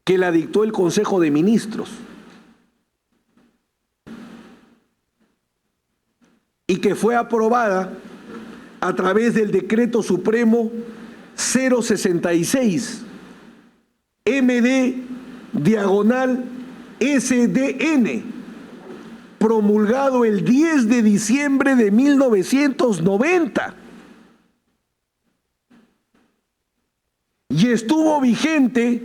que la dictó el Consejo de Ministros y que fue aprobada a través del Decreto Supremo 066 MD/SDN, promulgado el 10 de diciembre de 1990 y estuvo vigente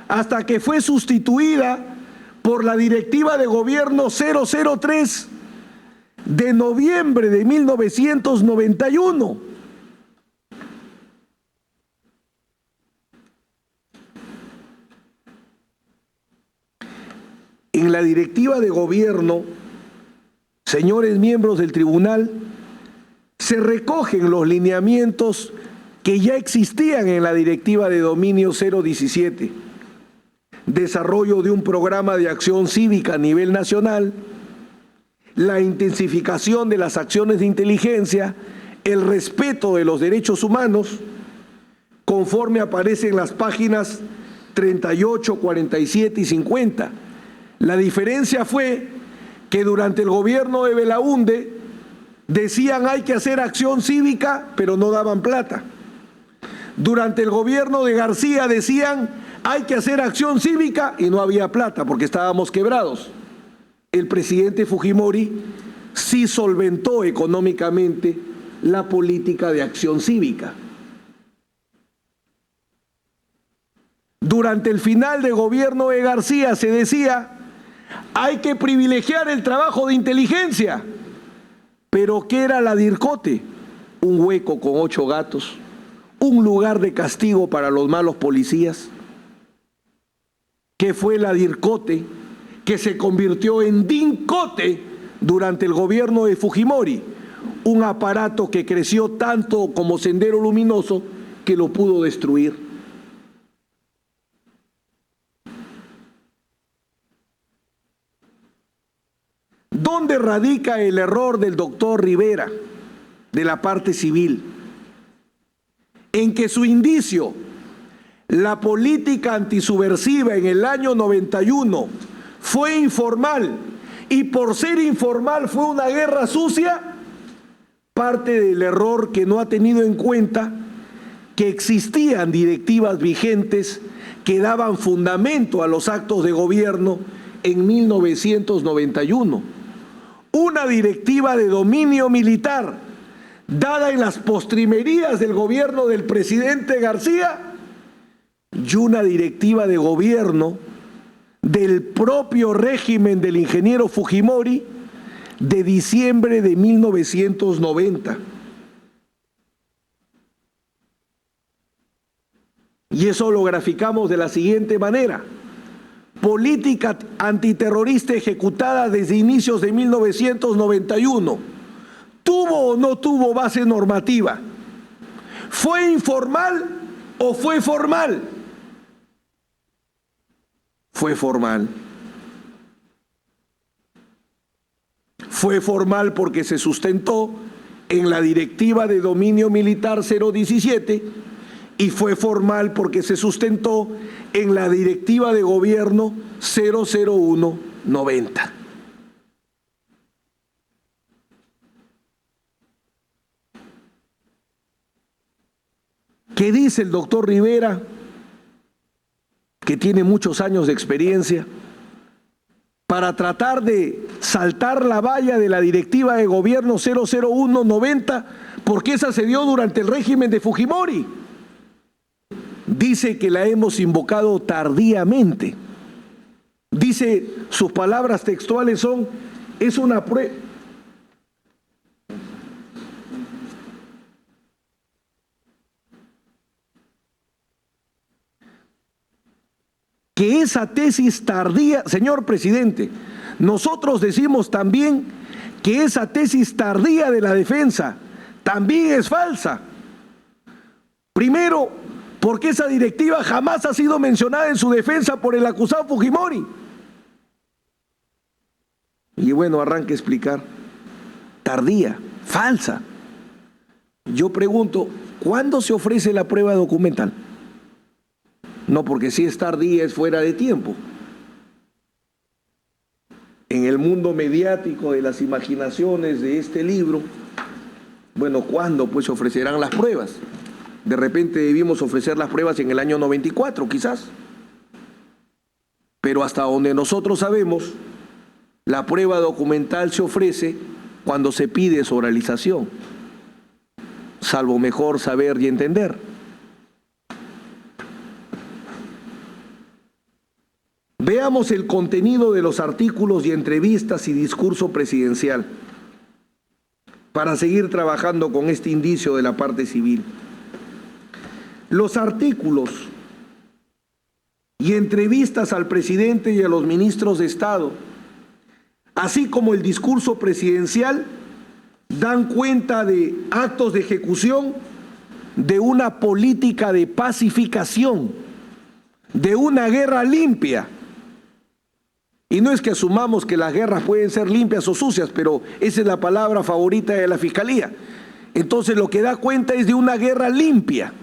hasta que fue sustituida por la Directiva de Gobierno 003 de noviembre de 1991. En la Directiva de Gobierno, señores miembros del tribunal, se recogen los lineamientos que ya existían en la Directiva de Dominio 017, desarrollo de un programa de acción cívica a nivel nacional, la intensificación de las acciones de inteligencia, el respeto de los derechos humanos, conforme aparece en las páginas 38, 47 y 50. La diferencia fue que durante el gobierno de Belaúnde decían hay que hacer acción cívica, pero no daban plata. Durante el gobierno de García decían hay que hacer acción cívica y no había plata porque estábamos quebrados. El presidente Fujimori sí solventó económicamente la política de acción cívica. Durante el final del gobierno de García se decía hay que privilegiar el trabajo de inteligencia. ¿Pero qué era la DIRCOTE? Un hueco con 8 gatos, un lugar de castigo para los malos policías. ¿Qué fue la DIRCOTE? Que se convirtió en DINCOTE durante el gobierno de Fujimori, un aparato que creció tanto como Sendero Luminoso que lo pudo destruir. ¿Dónde radica el error del doctor Rivera, de la parte civil? En que su indicio, la política antisubversiva en el año 91, fue informal y por ser informal fue una guerra sucia, parte del error que no ha tenido en cuenta que existían directivas vigentes que daban fundamento a los actos de gobierno en 1991. Una directiva de dominio militar dada en las postrimerías del gobierno del presidente García y una directiva de gobierno del propio régimen del ingeniero Fujimori de diciembre de 1990. Y eso lo graficamos de la siguiente manera. Política antiterrorista ejecutada desde inicios de 1991. ¿Tuvo o no tuvo base normativa? ¿Fue informal o fue formal? Fue formal. Fue formal porque se sustentó en la Directiva de Dominio Militar 017 y fue formal porque se sustentó en la Directiva de Gobierno 001-90. ¿Qué dice el doctor Rivera, que tiene muchos años de experiencia, para tratar de saltar la valla de la Directiva de Gobierno 001-90, porque esa se dio durante el régimen de Fujimori? Dice que la hemos invocado tardíamente. Dice, sus palabras textuales son, es una prueba. Que esa tesis tardía, señor presidente, nosotros decimos también que esa tesis tardía de la defensa también es falsa. Primero, porque esa directiva jamás ha sido mencionada en su defensa por el acusado Fujimori. Y bueno, arranque a explicar. Tardía, falsa. Yo pregunto, ¿cuándo se ofrece la prueba documental? No porque si es tardía es fuera de tiempo. En el mundo mediático de las imaginaciones de este libro, bueno, ¿cuándo pues se ofrecerán las pruebas? De repente debimos ofrecer las pruebas en el año 94, quizás. Pero hasta donde nosotros sabemos, la prueba documental se ofrece cuando se pide su oralización, salvo mejor saber y entender. Veamos el contenido de los artículos y entrevistas y discurso presidencial para seguir trabajando con este indicio de la parte civil. Los artículos y entrevistas al presidente y a los ministros de Estado, así como el discurso presidencial, dan cuenta de actos de ejecución de una política de pacificación, de una guerra limpia. Y no es que asumamos que las guerras pueden ser limpias o sucias, pero esa es la palabra favorita de la Fiscalía. Entonces lo que da cuenta es de una guerra limpia,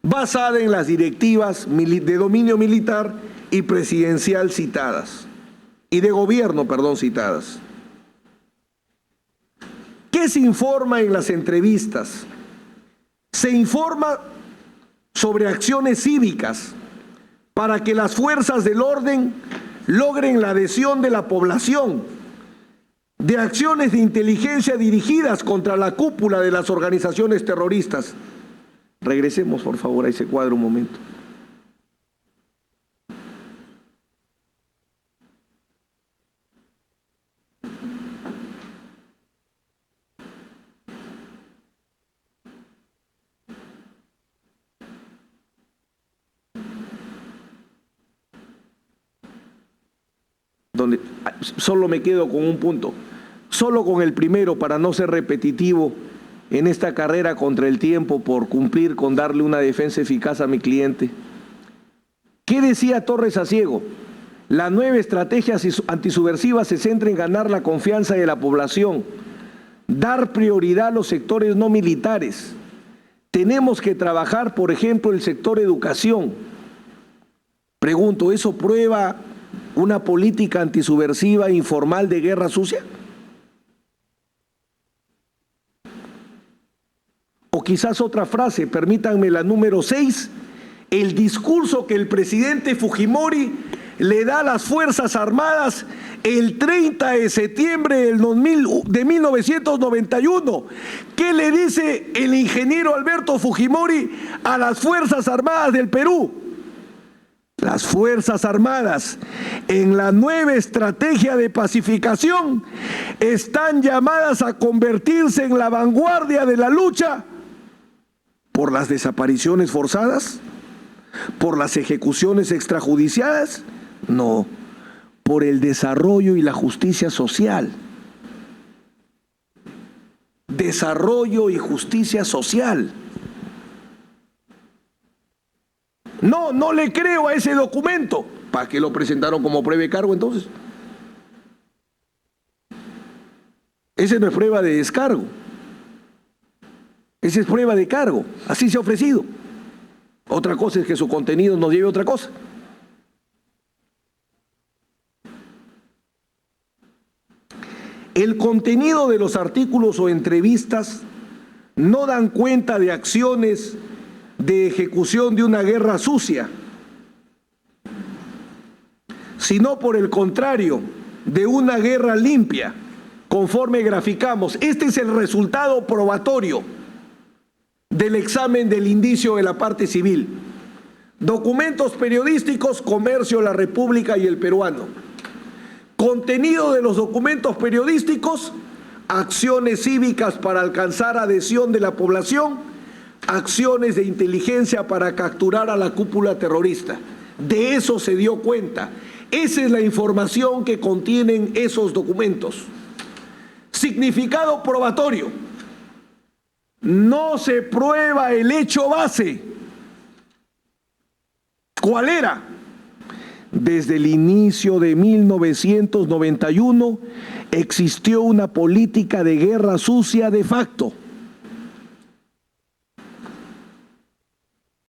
basada en las directivas de dominio militar y presidencial citadas, y de gobierno, perdón, citadas. ¿Qué se informa en las entrevistas? Se informa sobre acciones cívicas para que las fuerzas del orden logren la adhesión de la población, de acciones de inteligencia dirigidas contra la cúpula de las organizaciones terroristas. Regresemos, por favor, a ese cuadro un momento. Donde solo me quedo con un punto, solo con el primero para no ser repetitivo en esta carrera contra el tiempo por cumplir con darle una defensa eficaz a mi cliente. ¿Qué decía Torres Asiego? La nueva estrategia antisubversiva se centra en ganar la confianza de la población, dar prioridad a los sectores no militares. Tenemos que trabajar, por ejemplo, el sector educación. Pregunto, ¿eso prueba una política antisubversiva informal de guerra sucia? O quizás otra frase, permítanme la número 6, el discurso que el presidente Fujimori le da a las Fuerzas Armadas el 30 de septiembre de 1991. ¿Qué le dice el ingeniero Alberto Fujimori a las Fuerzas Armadas del Perú? Las Fuerzas Armadas, en la nueva estrategia de pacificación, están llamadas a convertirse en la vanguardia de la lucha por las desapariciones forzadas, por las ejecuciones extrajudiciales, no, por el desarrollo y la justicia social. Desarrollo y justicia social. No le creo a ese documento. ¿Para qué lo presentaron como prueba de cargo entonces? Ese no es prueba de descargo. Esa es prueba de cargo. Así se ha ofrecido. Otra cosa es que su contenido nos lleve a otra cosa. El contenido de los artículos o entrevistas no dan cuenta de acciones de ejecución de una guerra sucia, sino por el contrario, de una guerra limpia, conforme graficamos. Este es el resultado probatorio del examen del indicio de la parte civil. Documentos periodísticos, Comercio, La República y El Peruano. Contenido de los documentos periodísticos, acciones cívicas para alcanzar adhesión de la población, acciones de inteligencia para capturar a la cúpula terrorista. De eso se dio cuenta. Esa es la información que contienen esos documentos. Significado probatorio. No se prueba el hecho base. ¿Cuál era? Desde el inicio de 1991 existió una política de guerra sucia de facto.